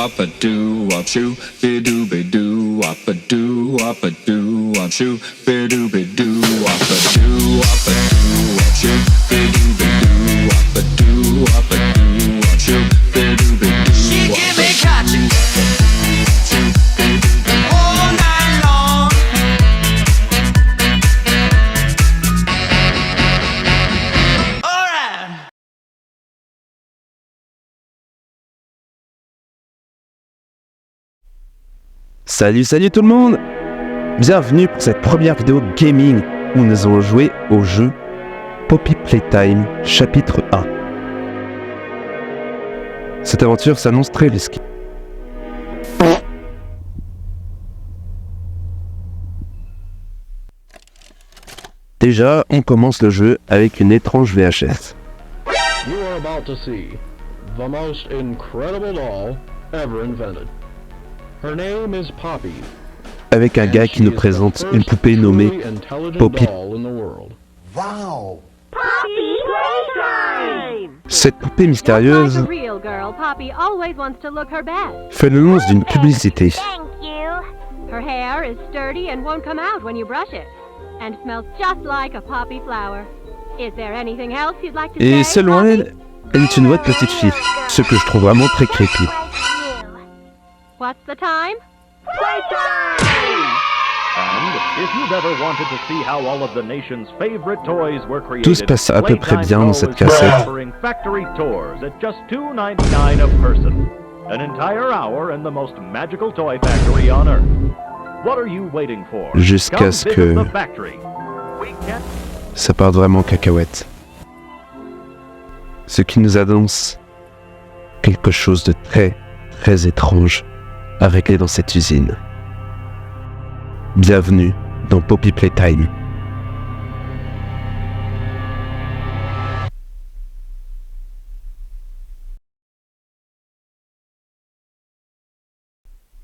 wop a doo wop shoo, be doo wop a doo wop shoo, be doo wop a doo wop shoo, be doo wop a doo wop shoo, be doo wop. She give me catching all night long. All right. Salut tout le monde! Bienvenue pour cette première vidéo gaming où nous allons jouer au jeu Poppy Playtime chapitre 1. Cette aventure s'annonce très risquée. Déjà, on commence le jeu avec une étrange VHS. You are about to see the most incredible doll ever invented. Her name is Poppy. Avec un gars qui nous présente une poupée nommée Poppy. Wow! Poppy Playtime! Cette poupée mystérieuse Like a real girl, Poppy always wants to look her best. fait l'annonce d'une publicité. Thank you. Her hair is sturdy and won't come out when you brush it, and smells just like a poppy flower. Is there anything else you'd like to say? Et selon Poppy? elle est une vraie petite fille, ce que je trouve vraiment très creepy. What's the time? And if you've ever wanted to see how all of the nation's favorite toys were created, Tout se passe à peu près bien dans cette Playtime cassette. is offering factory tours at just $2.99 a person. An entire hour in the most magical toy factory on Earth. What are you waiting for? Jusqu'à Come ce visit que the factory. We can't ça part vraiment cacahuète. Ce qui nous annonce quelque chose de très étrange à régler dans cette usine. Bienvenue dans Poppy Playtime.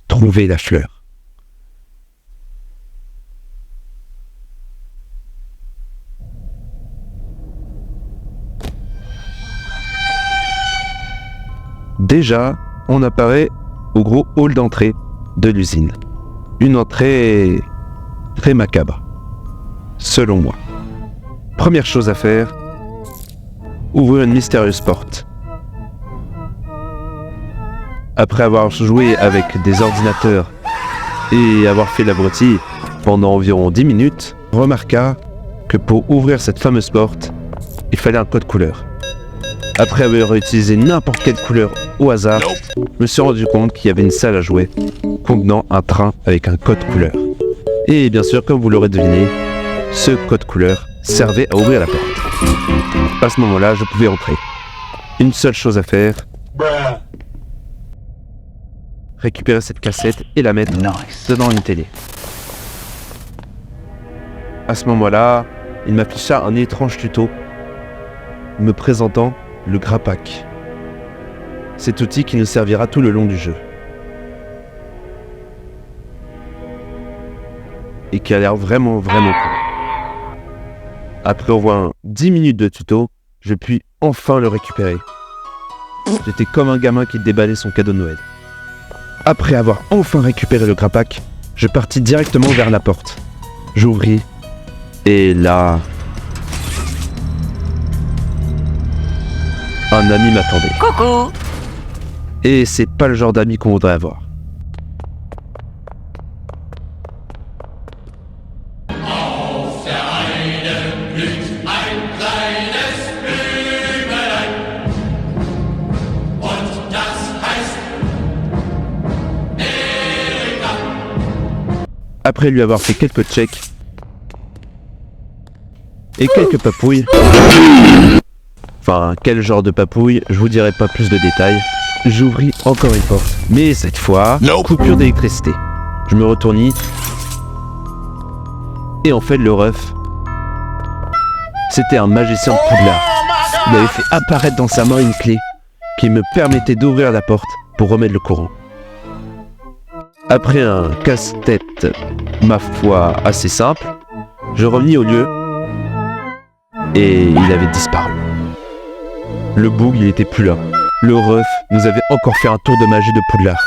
Trouver la fleur. Déjà, on apparaît au gros hall d'entrée de l'usine. Une entrée très macabre, selon moi. Première chose à faire, ouvrir une mystérieuse porte. Après avoir joué avec des ordinateurs et avoir fait l'abruti pendant environ 10 minutes, remarqua que pour ouvrir cette fameuse porte, il fallait un code couleur. Après avoir utilisé n'importe quelle couleur au hasard, je me suis rendu compte qu'il y avait une salle à jouer contenant un train avec un code couleur. Et bien sûr, comme vous l'aurez deviné, ce code couleur servait à ouvrir la porte. À ce moment-là, je pouvais entrer. Une seule chose à faire, récupérer cette cassette et la mettre devant une télé. À ce moment-là, il m'afficha un étrange tuto me présentant le grappack. Cet outil qui nous servira tout le long du jeu. Et qui a l'air vraiment cool. Après au moins 10 minutes de tuto, je puis enfin le récupérer. J'étais comme un gamin qui déballait son cadeau de Noël. Après avoir enfin récupéré le grappack, je partis directement vers la porte. J'ouvris, et là... un ami m'attendait. Coucou! Et c'est pas le genre d'ami qu'on voudrait avoir. Après lui avoir fait quelques checks et quelques papouilles, enfin quel genre de papouille, je vous dirai pas plus de détails, j'ouvris encore une porte, mais cette fois, coupure d'électricité. Je me retournis et en fait le ref, c'était un magicien de Poudlard. Il avait fait apparaître dans sa main une clé qui me permettait d'ouvrir la porte pour remettre le courant. Après un casse-tête, ma foi, assez simple, je revenais au lieu et il avait disparu. Le bug, il était plus là. le ref nous avait encore fait un tour de magie de Poudlard.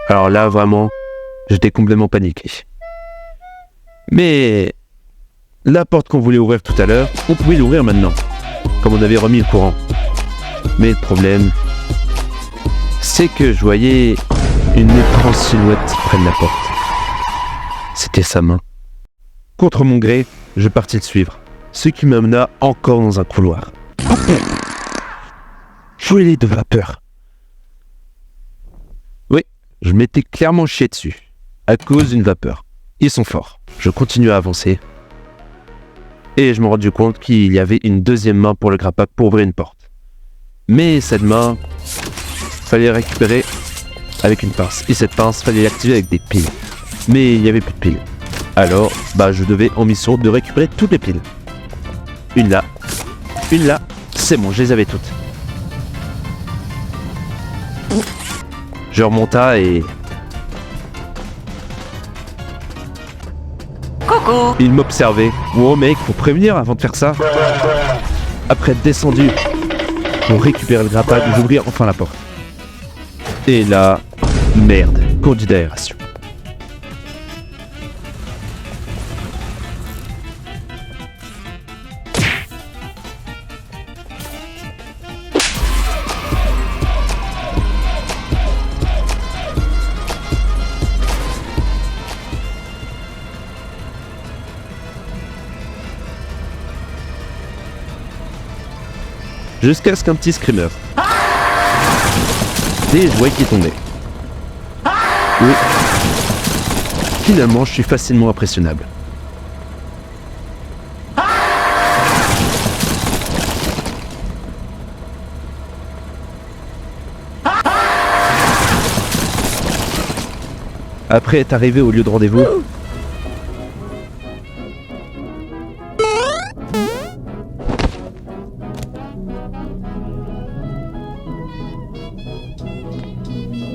Alors là, vraiment, j'étais complètement paniqué. Mais la porte qu'on voulait ouvrir tout à l'heure, on pouvait l'ouvrir maintenant, comme on avait remis le courant. Mais le problème, c'est que je voyais une étrange silhouette près de la porte. C'était sa main. Contre mon gré, je partis le suivre, ce qui m'amena encore dans un couloir. Gelée de vapeur. Oui, je m'étais clairement chié dessus, à cause d'une vapeur. Ils sont forts. Je continue à avancer. Et je me rendis compte qu'il y avait une deuxième main pour le grappac pour ouvrir une porte. Mais cette main, fallait récupérer avec une pince. Et cette pince, fallait l'activer avec des piles. Mais il n'y avait plus de piles. Alors, je devais en mission de récupérer toutes les piles. Une là, c'est bon, je les avais toutes. Je remonta et... Coucou. Il m'observait. Oh mec, faut prévenir avant de faire ça. Après être descendu pour récupérer le grappac, j'ouvrir enfin la porte. Et là, merde, conduit d'aération. Jusqu'à ce qu'un petit screamer. Des jouets qui tombaient. Oui. Finalement, je suis facilement impressionnable. Après être arrivé au lieu de rendez-vous,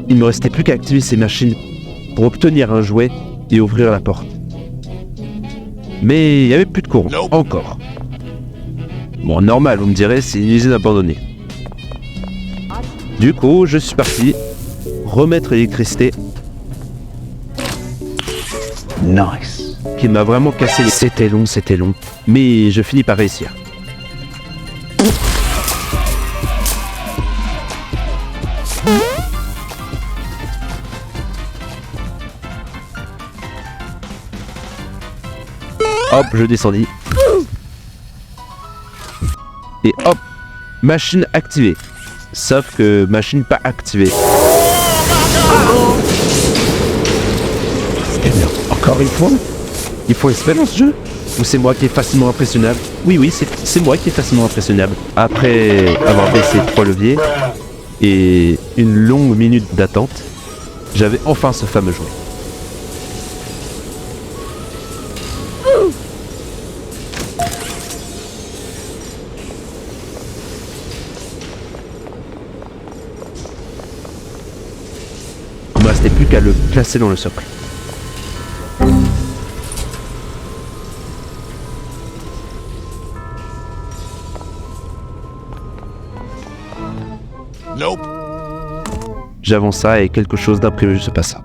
il me restait plus qu'à activer ces machines pour obtenir un jouet et ouvrir la porte. Mais il n'y avait plus de courant, encore. Bon, normal, vous me direz, c'est une usine abandonnée. Du coup, je suis parti remettre l'électricité. Nice. Qui m'a vraiment cassé les... C'était long, mais je finis par réussir. Hop, je descendis. Et hop, machine activée. Sauf que machine pas activée. Eh bien, encore une fois, il faut espérer dans ce jeu. Ou c'est moi qui est facilement impressionnable? Oui, c'est moi qui est facilement impressionnable. Après avoir baissé 3 leviers et une longue minute d'attente, j'avais enfin ce fameux jouet. Il me restait plus qu'à le placer dans le socle. Nope. J'avança et quelque chose d'imprévu se passa.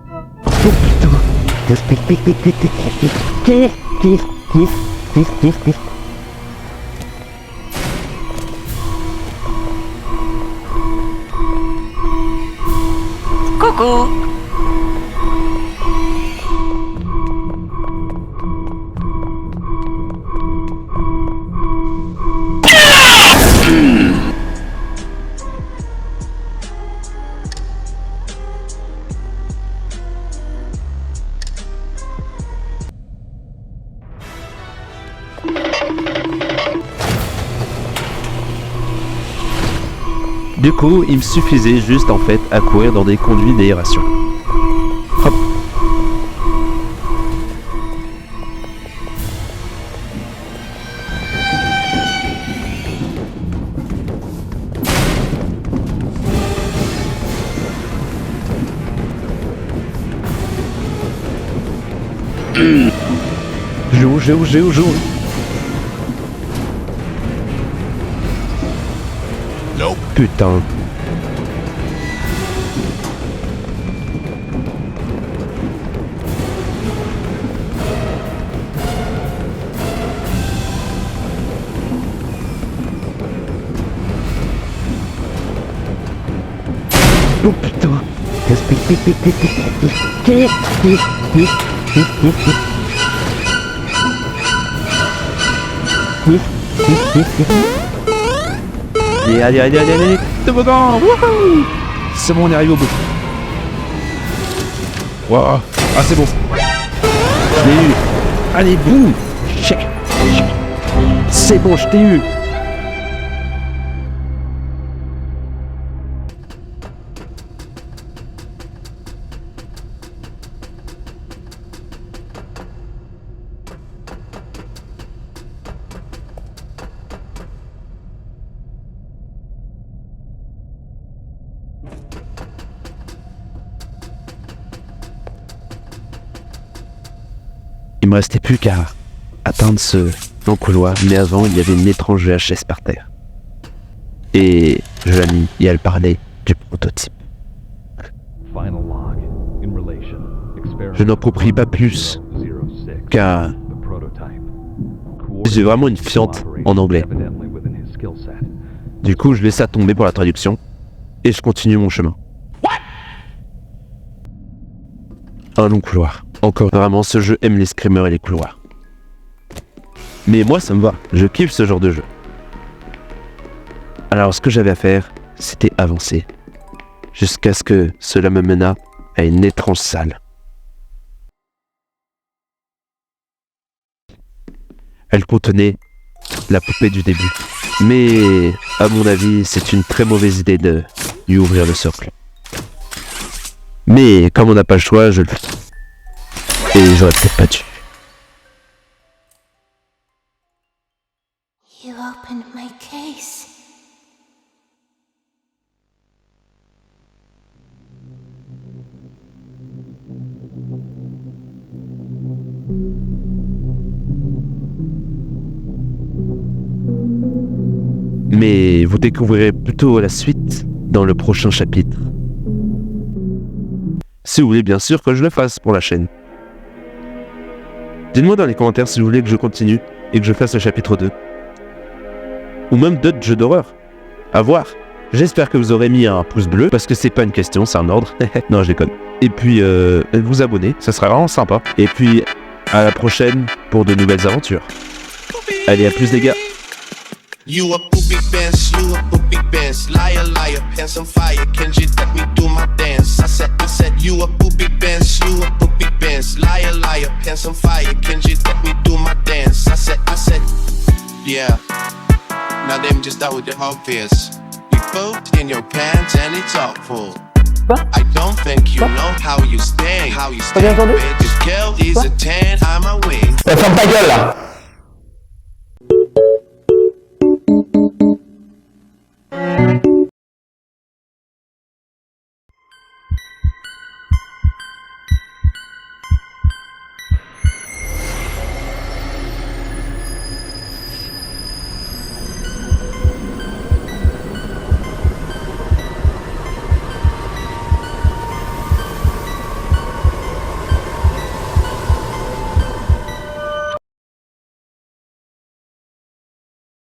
Coucou. Du coup, il me suffisait juste en fait à courir dans des conduits d'aération. Hop. Joue. Putain. Oh putain. Allez, toboggan, wouhou. C'est bon, on est arrivé au bout. Wow. Ah, c'est bon. Je l'ai eu. Allez, boum. Check. C'est bon, je t'ai eu. Il me restait plus qu'à atteindre ce long couloir, mais avant il y avait une étrange VHS par terre. Et je l'ai mis et elle parlait du prototype. Je n'en proprie pas plus car j'ai vraiment une fiente en anglais. Du coup je laisse ça tomber pour la traduction et je continue mon chemin. Un long couloir. Encore vraiment, ce jeu aime les screamers et les couloirs. Mais moi, ça me va. Je kiffe ce genre de jeu. Alors, ce que j'avais à faire, c'était avancer. Jusqu'à ce que cela me mena à une étrange salle. Elle contenait la poupée du début. Mais, à mon avis, c'est une très mauvaise idée de lui ouvrir le socle. Mais, comme on n'a pas le choix, je le fais. Et j'aurais peut-être pas dû. You opened my case. Mais vous découvrirez plutôt la suite dans le prochain chapitre. Si vous voulez bien sûr que je le fasse pour la chaîne. Dites-moi dans les commentaires si vous voulez que je continue et que je fasse le chapitre 2. Ou même d'autres jeux d'horreur. À voir. J'espère que vous aurez mis un pouce bleu, parce que c'est pas une question, c'est un ordre. Non, je déconne. Et puis, vous abonner, ça serait vraiment sympa. Et puis, à la prochaine pour de nouvelles aventures. Allez, à plus les gars. You a poopy bench, liar, liar, pants on fire, can you let me do my dance? I said, you a poopy bench, liar, liar, pants on fire, can you let me do my dance? I said, yeah, now them just out with the obvious. You pooped in your pants and it's awful. I don't think you know how you stand, bitch. This girl is a 10, I'm a wing. Ferme ta gueule là.